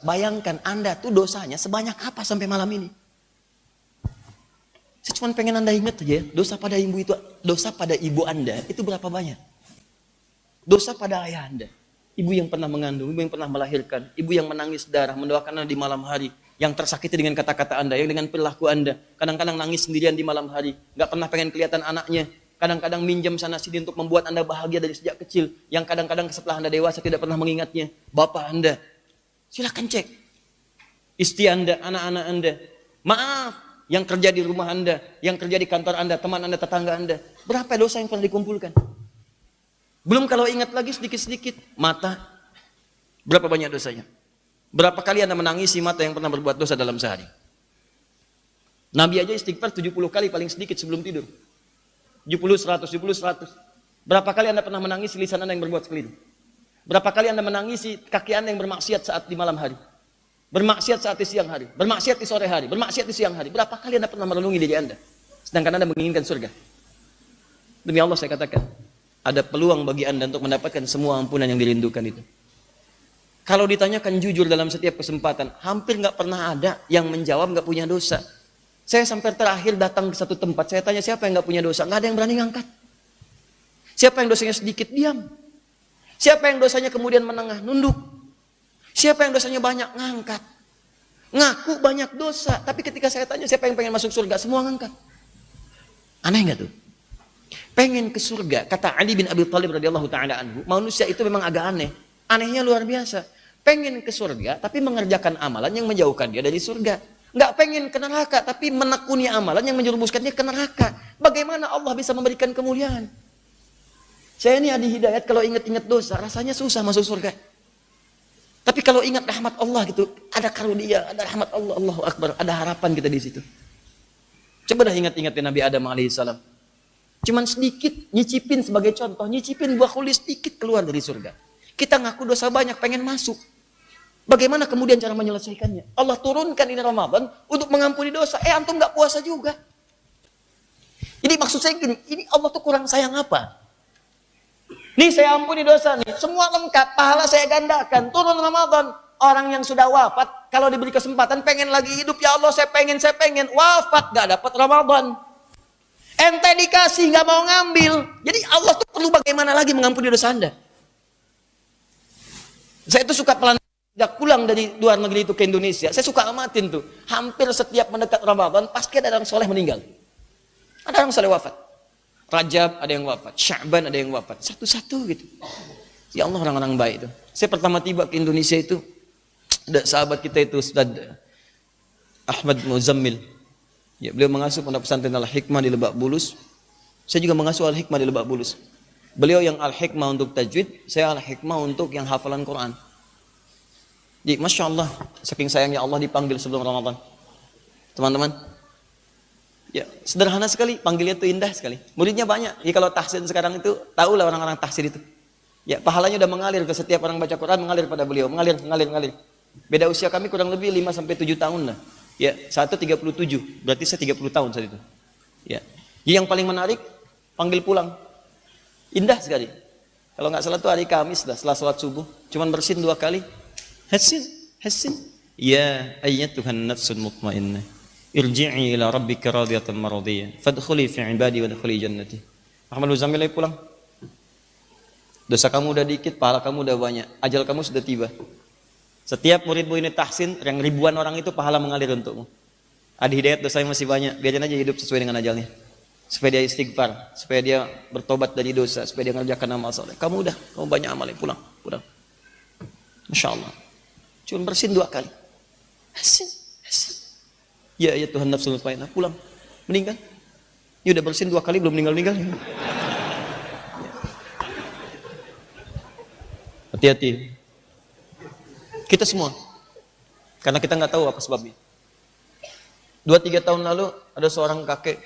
bayangkan Anda tuh dosanya sebanyak apa sampai malam ini. Saya cuma pengen Anda ingat aja, dosa pada ibu Anda itu berapa banyak? Dosa pada ayah Anda, ibu yang pernah mengandung, ibu yang pernah melahirkan, ibu yang menangis darah, mendoakan Anda di malam hari, yang tersakiti dengan kata-kata Anda, yang dengan perilaku Anda, kadang-kadang nangis sendirian di malam hari, nggak pernah pengen kelihatan anaknya, kadang-kadang minjam sana sini untuk membuat Anda bahagia dari sejak kecil, yang kadang-kadang setelah Anda dewasa tidak pernah mengingatnya, bapak Anda. Silakan cek. Istri Anda, anak-anak Anda. Maaf, yang kerja di rumah Anda, yang kerja di kantor Anda, teman Anda, tetangga Anda. Berapa dosa yang pernah dikumpulkan? Belum kalau ingat lagi sedikit-sedikit. Mata, berapa banyak dosanya? Berapa kali Anda menangisi mata yang pernah berbuat dosa dalam sehari? Nabi aja istighfar 70 kali paling sedikit sebelum tidur. 70, 100, 70, 100. Berapa kali Anda pernah menangisi lisan Anda yang berbuat keliru? Berapa kali Anda menangisi kaki Anda yang bermaksiat saat di malam hari? Bermaksiat saat di siang hari? Bermaksiat di sore hari? Bermaksiat di siang hari? Berapa kali Anda pernah merenungi diri Anda? Sedangkan Anda menginginkan surga. Demi Allah saya katakan, ada peluang bagi Anda untuk mendapatkan semua ampunan yang dirindukan itu. Kalau ditanyakan jujur dalam setiap kesempatan, hampir nggak pernah ada yang menjawab nggak punya dosa. Saya sampai terakhir datang ke satu tempat, saya tanya siapa yang nggak punya dosa, nggak ada yang berani ngangkat. Siapa yang dosanya sedikit, diam. Siapa yang dosanya kemudian menengah, nunduk. Siapa yang dosanya banyak, ngangkat. Ngaku banyak dosa, tapi ketika saya tanya siapa yang pengen masuk surga, semua ngangkat. Aneh nggak tuh? Pengen ke surga, kata Ali bin Abi Thalib radhiyallahu taala anhu, manusia itu memang agak aneh. Anehnya luar biasa. Pengen ke surga, tapi mengerjakan amalan yang menjauhkan dia dari surga. Nggak pengen ke neraka, tapi menekuni amalan yang menjerumuskan dia ke neraka. Bagaimana Allah bisa memberikan kemuliaan? Saya ini Adi Hidayat, kalau ingat-ingat dosa, rasanya susah masuk surga. Tapi kalau ingat rahmat Allah gitu, ada karunia, ada rahmat Allah, Allahu Akbar, ada harapan kita di situ. Coba dah ingat-ingatin Nabi Adam alaihissalam. Cuman sedikit, nyicipin sebagai contoh, nyicipin buah kulis sedikit keluar dari surga. Kita ngaku dosa banyak, pengen masuk. Bagaimana kemudian cara menyelesaikannya? Allah turunkan ini Ramadan untuk mengampuni dosa. Antum nggak puasa juga. Jadi maksud saya gini, ini Allah tuh kurang sayang apa? Nih saya ampuni dosa nih, semua lengkap, pahala saya gandakan. Turun Ramadan, orang yang sudah wafat, kalau diberi kesempatan pengen lagi hidup, ya Allah saya pengen, wafat gak dapat Ramadan. Ente dikasih gak mau ngambil. Jadi Allah tuh perlu bagaimana lagi mengampuni dosa Anda? Saya tuh suka pelan. Sejak pulang dari luar negeri itu ke Indonesia, saya suka amatin tuh. Hampir setiap mendekat Ramadan, pasti ada orang soleh meninggal. Ada orang soleh wafat. Rajab ada yang wafat, Sya'ban ada yang wafat. Satu-satu gitu. Ya Allah, orang-orang baik itu. Saya pertama tiba ke Indonesia itu, ada sahabat kita itu, Ustaz Ahmad Muzammil. Ya, beliau mengasuh pondok pesantren Al-Hikmah di Lebak Bulus. Saya juga mengasuh Al-Hikmah di Lebak Bulus. Beliau yang Al-Hikmah untuk tajwid, saya Al-Hikmah untuk yang hafalan Quran. Jadi, Masya Allah, saking sayangnya Allah dipanggil sebelum Ramadan. Teman-teman, ya sederhana sekali, panggilnya itu indah sekali. Muridnya banyak. Jadi kalau tahsin sekarang itu, tahulah orang-orang tahsin itu. Ya, pahalanya udah mengalir ke setiap orang baca Quran, mengalir pada beliau. Mengalir. Beda usia kami kurang lebih 5-7 tahun lah. Ya, 37, berarti saya 30 tahun saat itu. Ya. Jadi yang paling menarik, panggil pulang. Indah sekali. Kalau nggak salah itu hari Kamis dah, setelah sholat subuh. Cuman bersin 2 kali. Hasin. Ya ayyatuhan nafsul mutmainnah. Irji'i ila rabbika radiyatan maradiyah. Fadkhuli fi ibadi wa dkhuli jannati. Ahmad Muzammil lagi pulang. Dosa kamu udah dikit, pahala kamu udah banyak. Ajal kamu sudah tiba. Setiap murid-murid ini tahsin, yang ribuan orang itu pahala mengalir untukmu. Adi Hidayat dosanya masih banyak, biarin aja hidup sesuai dengan ajalnya. Supaya dia istighfar, supaya dia bertobat dari dosa, supaya dia mengerjakan amal saleh. Kamu banyak amal, pulang. Masya Allah. Cuma bersin 2 kali. Hasin. Ya Tuhan nafsul mutmainnah, pulang. Meninggal. Ini udah bersin 2 kali belum meninggal. Hati-hati. Kita semua. Karena kita nggak tahu apa sebabnya. 2-3 tahun lalu ada seorang kakek.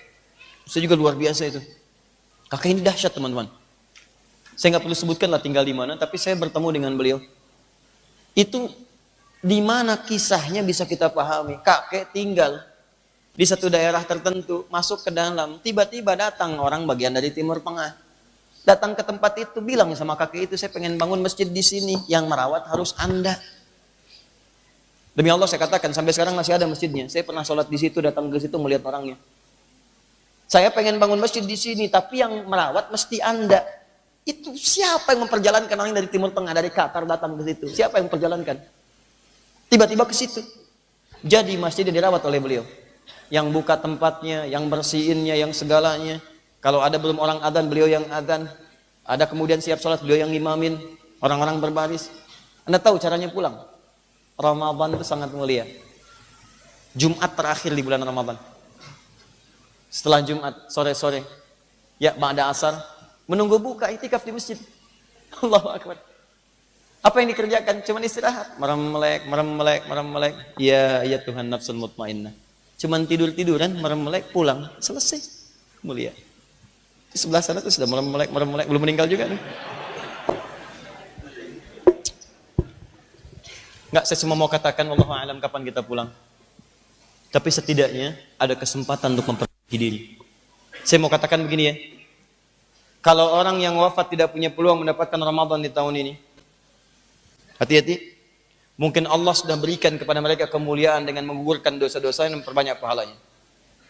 Saya juga luar biasa itu. Kakek ini dahsyat teman-teman. Saya nggak perlu sebutkan lah tinggal di mana, tapi saya bertemu dengan beliau. Itu di mana kisahnya bisa kita pahami. Kakek tinggal di satu daerah tertentu, masuk ke dalam, tiba-tiba datang orang bagian dari Timur Tengah. Datang ke tempat itu, bilang sama kakek itu, saya pengen bangun masjid di sini, yang merawat harus Anda. Demi Allah saya katakan, sampai sekarang masih ada masjidnya. Saya pernah sholat di situ, datang ke situ melihat orangnya. Saya pengen bangun masjid di sini, tapi yang merawat mesti Anda. Itu siapa yang memperjalankan orang dari Timur Tengah, dari Qatar datang ke situ? Siapa yang memperjalankan? Tiba-tiba ke situ. Jadi masjid dirawat oleh beliau. Yang buka tempatnya, yang bersihinnya, yang segalanya. Kalau ada belum orang adzan, beliau yang adzan. Ada kemudian siap sholat, beliau yang imamin. Orang-orang berbaris. Anda tahu caranya pulang? Ramadan itu sangat mulia. Jumat terakhir di bulan Ramadan. Setelah Jumat, sore-sore. Ya, ba'da asar. Menunggu buka itikaf di masjid. Allahu Akbar. Apa yang dikerjakan? Cuman istirahat. Merem-melek. Ya Tuhan nafsul mutmainnah. Cuman tidur-tiduran, merem-melek, pulang. Selesai. Mulia. Di sebelah sana tuh sudah merem-melek. Belum meninggal juga nih. Enggak, saya cuma mau katakan wallahu a'lam kapan kita pulang. Tapi setidaknya ada kesempatan untuk memperbaiki diri. Saya mau katakan begini ya. Kalau orang yang wafat tidak punya peluang mendapatkan Ramadan di tahun ini, hati-hati. Mungkin Allah sudah berikan kepada mereka kemuliaan dengan menggugurkan dosa-dosa dan memperbanyak pahalanya.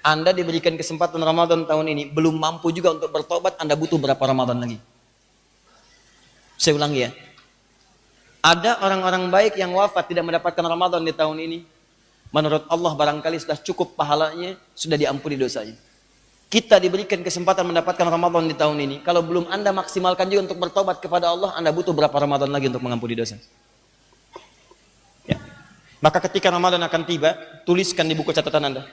Anda diberikan kesempatan Ramadan tahun ini, belum mampu juga untuk bertobat, Anda butuh berapa Ramadan lagi? Saya ulangi ya. Ada orang-orang baik yang wafat tidak mendapatkan Ramadan di tahun ini. Menurut Allah barangkali sudah cukup pahalanya, sudah diampuni dosanya. Kita diberikan kesempatan mendapatkan Ramadan di tahun ini. Kalau belum Anda maksimalkan juga untuk bertobat kepada Allah, Anda butuh berapa Ramadan lagi untuk mengampuni dosa? Ya. Maka ketika Ramadan akan tiba, tuliskan di buku catatan Anda.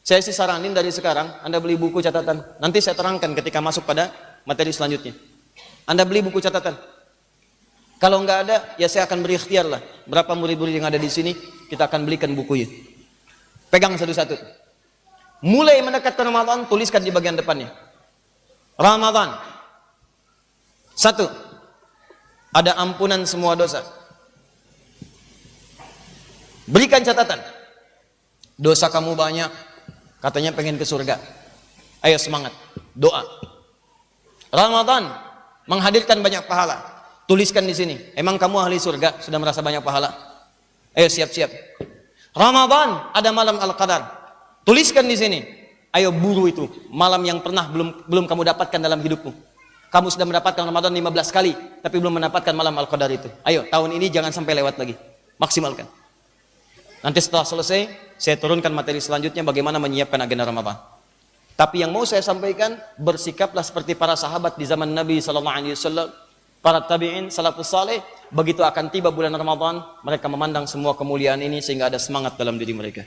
Saya sih saranin dari sekarang, Anda beli buku catatan. Nanti saya terangkan ketika masuk pada materi selanjutnya. Anda beli buku catatan. Kalau nggak ada, ya saya akan beri ikhtiar lah. Berapa murid-murid yang ada di sini, kita akan belikan bukunya. Pegang satu-satu. Mulai mendekatkan Ramadan, tuliskan di bagian depannya. Ramadan. 1. Ada ampunan semua dosa. Berikan catatan. Dosa kamu banyak. Katanya pengen ke surga. Ayo semangat. Doa. Ramadan. Menghadirkan banyak pahala. Tuliskan di sini. Emang kamu ahli surga? Sudah merasa banyak pahala? Ayo siap-siap. Ramadan ada malam Al-Qadar. Tuliskan di sini. Ayo buru itu. Malam yang pernah belum kamu dapatkan dalam hidupmu. Kamu sudah mendapatkan Ramadan 15 kali, tapi belum mendapatkan malam Al-Qadar itu. Ayo, tahun ini jangan sampai lewat lagi. Maksimalkan. Nanti setelah selesai, saya turunkan materi selanjutnya bagaimana menyiapkan agenda Ramadan. Tapi yang mau saya sampaikan, bersikaplah seperti para sahabat di zaman Nabi SAW. Para tabi'in, salafus saleh, begitu akan tiba bulan Ramadan, mereka memandang semua kemuliaan ini sehingga ada semangat dalam diri mereka.